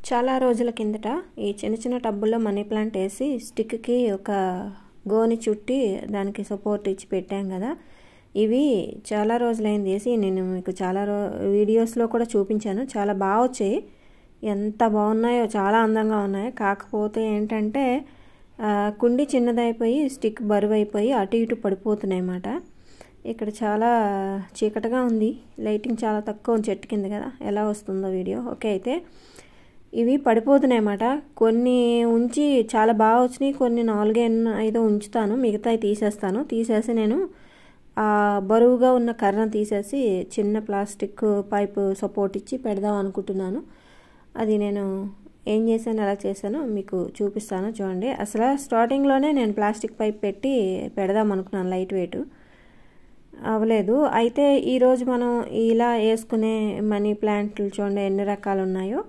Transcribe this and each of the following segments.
చాలా రోజుల కిందట ఈ చిన్న చిన్న టబ్బుల్లో మనీ ప్లాంట్ వేసి స్టిక్కి ఒక గోని చుట్టి దానికి సపోర్ట్ ఇచ్చి పెట్టాం కదా. ఇవి చాలా రోజులైంది వేసి, నేను మీకు చాలా వీడియోస్లో కూడా చూపించాను. చాలా బాగా వచ్చాయి, ఎంత బాగున్నాయో, చాలా అందంగా ఉన్నాయి. కాకపోతే ఏంటంటే కుండి చిన్నదైపోయి స్టిక్ బరువు అయిపోయి అటు ఇటు పడిపోతున్నాయి అన్నమాట. ఇక్కడ చాలా చీకటిగా ఉంది, లైటింగ్ చాలా తక్కువ ఉంది చెట్టు కింద కదా, ఎలా వస్తుందో వీడియో. ఓకే, అయితే ఇవి పడిపోతున్నాయి అన్నమాట. కొన్ని ఉంచి చాలా బాగా వచ్చినాయి, కొన్ని 4-5 ఉంచుతాను, మిగతాయి తీసేసి నేను ఆ బరువుగా ఉన్న కర్రను తీసేసి చిన్న ప్లాస్టిక్ పైపు సపోర్ట్ ఇచ్చి పెడదాం అనుకుంటున్నాను. అది నేను ఏం చేశాను, ఎలా చేశానో మీకు చూపిస్తాను చూడండి. అసలు స్టార్టింగ్లోనే నేను ప్లాస్టిక్ పైప్ పెట్టి పెడదాం అనుకున్నాను, లైట్ వెయిట్ అవ్వలేదు. అయితే ఈరోజు మనం ఇలా వేసుకునే మనీ ప్లాంట్లు చూడండి ఎన్ని రకాలు ఉన్నాయో.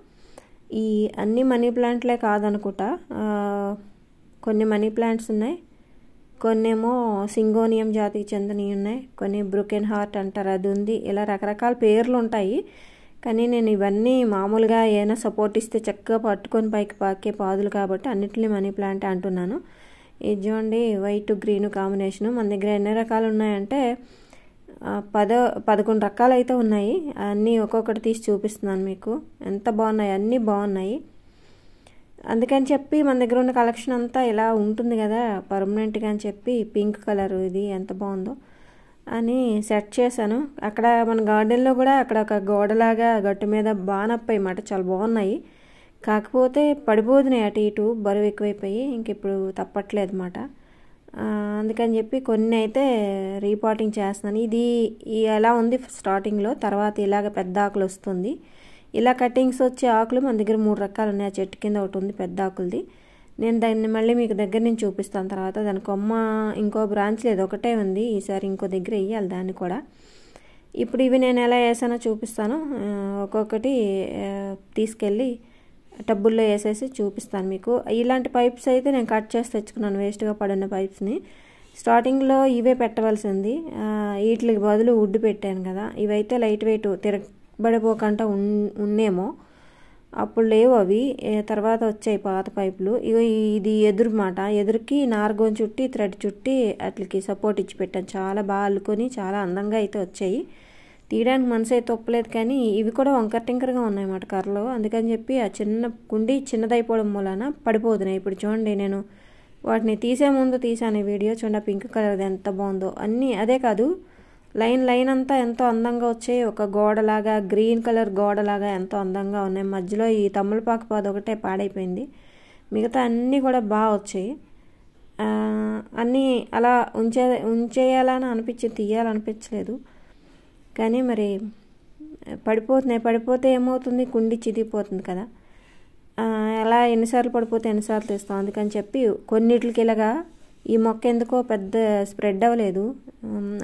ఈ అన్ని మనీ ప్లాంట్లే కాదనుకుంటా, కొన్ని మనీ ప్లాంట్స్ ఉన్నాయి, కొన్నేమో సింగోనియం జాతికి చెందినవి ఉన్నాయి, కొన్ని బ్రూకెన్ హార్ట్ అంటారు అది ఉంది. ఇలా రకరకాల పేర్లు ఉంటాయి. కానీ నేను ఇవన్నీ మామూలుగా ఏమైనా సపోర్ట్ ఇస్తే చక్కగా పట్టుకొని పైకి పాకే పాదులు కాబట్టి అన్నిటిని మనీ ప్లాంట్ అంటున్నాను. ఇది చూడండి, వైట్ గ్రీన్ కాంబినేషను. మన దగ్గర ఎన్ని రకాలు ఉన్నాయంటే 11 రకాలు అయితే ఉన్నాయి. అన్నీ ఒక్కొక్కటి తీసి చూపిస్తున్నాను మీకు, ఎంత బాగున్నాయి, అన్నీ బాగున్నాయి. అందుకని చెప్పి మన దగ్గర ఉన్న కలెక్షన్ అంతా ఇలా ఉంటుంది కదా పర్మనెంట్గా అని చెప్పి, పింక్ కలర్ ఇది ఎంత బాగుందో అని సెట్ చేశాను. అక్కడ మన గార్డెన్లో కూడా అక్కడ ఒక గోడలాగా గట్టు మీద బానప్పాయి అన్నమాట, చాలా బాగున్నాయి. కాకపోతే పడిపోతున్నాయి అటు ఇటు, బరువు ఎక్కువైపోయి ఇంక ఇప్పుడు తప్పట్లేదు అన్నమాట. అందుకని చెప్పి కొన్ని అయితే రీపాటింగ్ చేస్తున్నాను. ఇది ఎలా ఉంది స్టార్టింగ్లో, తర్వాత ఇలాగ పెద్ద ఆకులు వస్తుంది. ఇలా కటింగ్స్ వచ్చే ఆకులు మన దగ్గర 3 రకాలు ఉన్నాయి. ఆ చెట్టు కింద ఒకటి ఉంది పెద్ద ఆకులది, నేను దాన్ని మళ్ళీ మీకు దగ్గర నుంచి చూపిస్తాను తర్వాత. దాని కొమ్మ ఇంకో బ్రాంచ్ లేదు, ఒకటే ఉంది. ఈసారి ఇంకో దగ్గర వేయాలి దాన్ని కూడా. ఇప్పుడు ఇవి నేను ఎలా వేసానో చూపిస్తాను. ఒక్కొక్కటి తీసుకెళ్ళి టబ్బుల్లో వేసేసి చూపిస్తాను మీకు. ఇలాంటి పైప్స్ అయితే నేను కట్ చేసి తెచ్చుకున్నాను, వేస్ట్గా పడిన పైప్స్ని. స్టార్టింగ్లో ఇవే పెట్టవలసింది, వీటికి బదులు వుడ్ పెట్టాను కదా. ఇవైతే లైట్ వెయిట్ తిరగబడిపోకుండా ఉన్నేమో, అప్పుడు లేవు అవి, తర్వాత వచ్చాయి పాత పైపులు. ఇది ఎదురు మాట, ఎదురుకి నార్గోన్ చుట్టి థ్రెడ్ చుట్టి అట్లకి సపోర్ట్ ఇచ్చి పెట్టాను. చాలా బాగా అల్లుకొని చాలా అందంగా అయితే వచ్చాయి. తీయడానికి మనసు అయితే ఒప్పలేదు, కానీ ఇవి కూడా వంకర టింకరగా ఉన్నాయన్నమాట కర్రలు. అందుకని చెప్పి ఆ చిన్న కుండి చిన్నదైపోవడం మూలన పడిపోతున్నాయి. ఇప్పుడు చూడండి, నేను వాటిని తీసే ముందు తీసాను వీడియో చూడండి, పింక్ కలర్ది ఎంత బాగుందో. అన్నీ అదే కాదు, లైన్ అంతా ఎంతో అందంగా వచ్చాయి. ఒక గోడలాగా, గ్రీన్ కలర్ గోడలాగా ఎంతో అందంగా ఉన్నాయి. మధ్యలో ఈ తమలపాకు పాదు ఒకటే పాడైపోయింది, మిగతా అన్నీ కూడా బాగా వచ్చాయి. అన్నీ అలా ఉంచేయాలని అనిపించి తీయాలనిపించలేదు, కానీ మరి పడిపోతే ఏమవుతుంది, కుండి చిదిగిపోతుంది కదా. అలా ఎన్నిసార్లు పడిపోతే ఎన్నిసార్లు తీస్తాం. అందుకని చెప్పి కొన్నిటికి ఇలాగా, ఈ మొక్క ఎందుకో పెద్ద స్ప్రెడ్ అవ్వలేదు,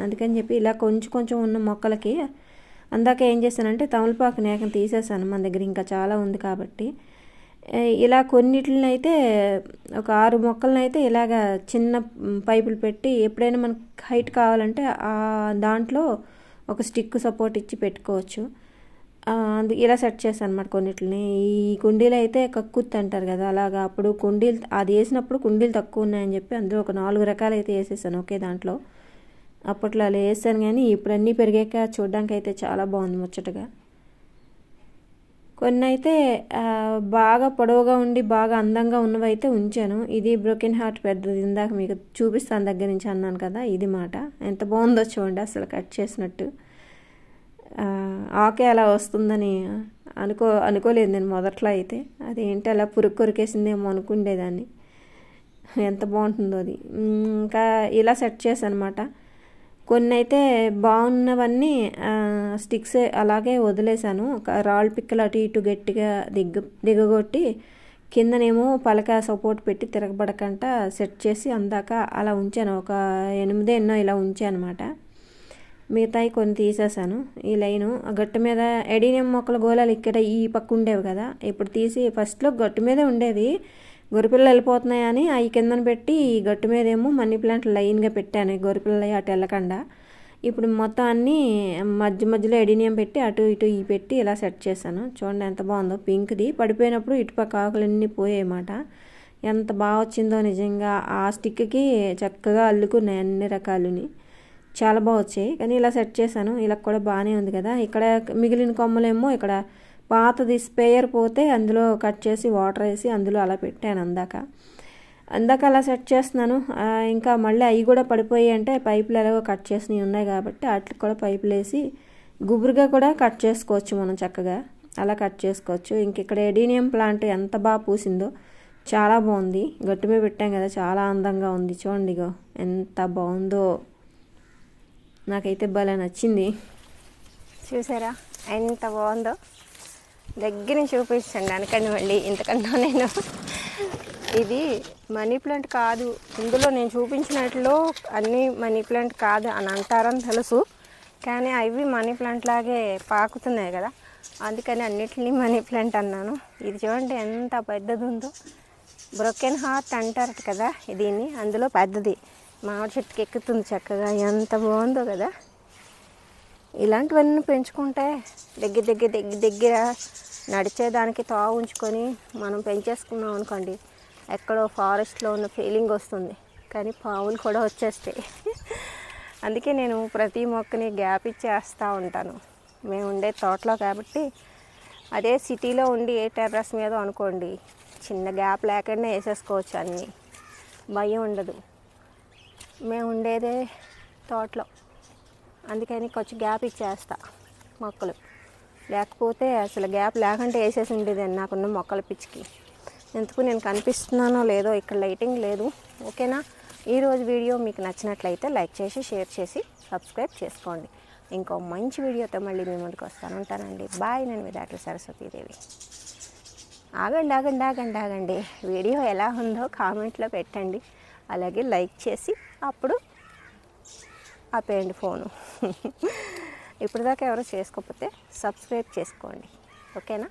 అందుకని చెప్పి ఇలా కొంచెం ఉన్న మొక్కలకి అందాక ఏం చేశానంటే తమలపాకు నేకను తీసేసాను, మన దగ్గర ఇంకా చాలా ఉంది కాబట్టి. ఇలా కొన్నిటిని అయితే ఒక 6 మొక్కలను అయితే ఇలాగ చిన్న పైపులు పెట్టి, ఎప్పుడైనా మనకు హైట్ కావాలంటే దాంట్లో ఒక స్టిక్ సపోర్ట్ ఇచ్చి పెట్టుకోవచ్చు. ఇలా సెట్ చేశాను అన్నమాట కొన్నిటిని. ఈ కుండీలు అయితే కక్కుర్తి అంటారు కదా, అలాగా అప్పుడు కుండీలు అది వేసినప్పుడు కుండీలు తక్కువ ఉన్నాయని చెప్పి అందులో ఒక 4 రకాలు అయితే వేసేసాను ఒకే దాంట్లో. అప్పట్లో అలా వేసాను, కానీ ఇప్పుడు అన్నీ పెరిగాక చూడడానికి అయితే చాలా బాగుంది ముచ్చటగా. కొన్ని అయితే బాగా పొడవుగా ఉండి బాగా అందంగా ఉన్నవి అయితే ఉంచాను. ఇది బ్రోకెన్ హార్ట్ పెద్దది, ఇందాక మీకు చూపిస్తాను దగ్గర నుంచి అన్నాను కదా, ఇది మాట. ఎంత బాగుందో చూడండి, అసలు కట్ చేసినట్టు. ఆకే అలా వస్తుందని అనుకోలేదు నేను మొదట్లో అయితే. అదేంటి అలా పురుగు కొరికేసిందేమో అనుకుండేదాన్ని, ఎంత బాగుంటుందో అది. ఇంకా ఇలా సెట్ చేశాను అనమాట. కొన్ని అయితే బాగున్నవన్నీ స్టిక్స్ అలాగే వదిలేశాను. రాళ్ళు పిక్కలు అటు ఇటు గట్టిగా దిగగొట్టి కిందనేమో పలక సపోర్ట్ పెట్టి తిరగబడకుండా సెట్ చేసి అందాక అలా ఉంచాను. ఒక 8 ఎన్నో ఇలా ఉంచాను అనమాట. మిగతాయి కొన్ని తీసేసాను. ఈ లైను గట్టు మీద ఎడీనియం మొక్కల గోళాలు ఇక్కడ ఈ పక్క ఉండేవి కదా, ఇప్పుడు తీసి ఫస్ట్లో గట్టు మీదే ఉండేవి, గొర్రెపిల్లలు వెళ్ళిపోతున్నాయని అవి కిందన పెట్టి ఈ గట్టు మీద ఏమో మనీ ప్లాంట్ లైన్గా పెట్టాను, గొర్రెపిల్లలు అటు వెళ్ళకుండా. ఇప్పుడు మొత్తం అన్నీ మధ్య మధ్యలో ఎడినియం పెట్టి అటు ఇటు ఈ పెట్టి ఇలా సెట్ చేశాను. చూడండి ఎంత బాగుందో. పింక్ది పడిపోయినప్పుడు ఇటుపక్క ఆకులన్నీ పోయాయన్నమాట. ఎంత బాగా వచ్చిందో నిజంగా. ఆ స్టిక్కి చక్కగా అల్లుకున్నాయి అన్ని రకాలుని, చాలా బాగా వచ్చాయి. కానీ ఇలా సెట్ చేశాను. ఇలా కూడా బాగానే ఉంది కదా. ఇక్కడ మిగిలిన కొమ్మలేమో ఇక్కడ పాతది స్పేయర్ పోతే అందులో కట్ చేసి వాటర్ వేసి అందులో అలా పెట్టాను అందాక అలా సెట్ చేస్తున్నాను. ఇంకా మళ్ళీ అవి కూడా పడిపోయి అంటే పైపులు ఎలాగో కట్ చేసినవి ఉన్నాయి కాబట్టి వాటికి కూడా పైపులు వేసి గుబురుగా కూడా కట్ చేసుకోవచ్చు. మనం చక్కగా అలా కట్ చేసుకోవచ్చు. ఇంక ఇక్కడ ఎడీనియం ప్లాంట్ ఎంత బాగా పూసిందో, చాలా బాగుంది. గట్టు మీద పెట్టాం కదా, చాలా అందంగా ఉంది. చూడండి ఇగో ఎంత బాగుందో, నాకైతే భలే నచ్చింది. చూసారా ఎంత బాగుందో? దగ్గర నుంచి చూపించండి అనకండి మళ్ళీ ఇంతకన్నా. నేను ఇది మనీ ప్లాంట్ కాదు, ఇందులో నేను చూపించినట్లు అన్నీ మనీ ప్లాంట్ కాదు అని అంటారని తెలుసు, కానీ అవి మనీ ప్లాంట్ లాగే పాకుతున్నాయి కదా, అందుకని అన్నిటినీ మనీ ప్లాంట్ అన్నాను. ఇది చూడండి ఎంత పెద్దది ఉందో. బ్రోకెన్ హార్ట్ అంటారు కదా దీన్ని, అందులో పెద్దది. మామిడి చెట్టుకి ఎక్కుతుంది చక్కగా. ఎంత బాగుందో కదా. ఇలాంటివన్నీ పెంచుకుంటే దగ్గర నడిచేదానికి తావు ఉంచుకొని మనం పెంచేసుకున్నాం అనుకోండి, ఎక్కడో ఫారెస్ట్లో ఉన్న ఫీలింగ్ వస్తుంది. కానీ పావులు కూడా వచ్చేస్తాయి. అందుకే నేను ప్రతి మొక్కని గ్యాప్ ఇచ్చేస్తూ ఉంటాను. మేము ఉండే తోటలో కాబట్టి. అదే సిటీలో ఉండి ఏ టెర్రస్ మీద అనుకోండి, చిన్న గ్యాప్ లేకుండా వేసేసుకోవచ్చు, అన్నీ భయం ఉండదు. మేము ఉండేదే తోటలో, అందుకని కొంచెం గ్యాప్ ఇచ్చేస్తా మొక్కలు. లేకపోతే అసలు గ్యాప్ లేకుంటే వేసేసి ఉండేదాన్ని నాకున్న మొక్కల పిచ్చికి. ఎందుకు నేను కనిపిస్తున్నానో లేదో, ఇక్కడ లైటింగ్ లేదు. ఓకేనా? ఈరోజు వీడియో మీకు నచ్చినట్లయితే లైక్ చేసి, షేర్ చేసి, సబ్స్క్రైబ్ చేసుకోండి. ఇంకో మంచి వీడియోతో మళ్ళీ మీ ముందుకు ఉంటానండి. బాయ్. నేను మీ డాక్టర్ సరస్వతీదేవి. ఆగండి. వీడియో ఎలా ఉందో కామెంట్లో పెట్టండి. అలాగే లైక్ చేసి అప్పుడు ఆపేయండి ఫోను. ఇప్పుడు దాకా ఎవరు చేసుకోకపోతే సబ్స్క్రైబ్ చేసుకోండి. ఓకేనా?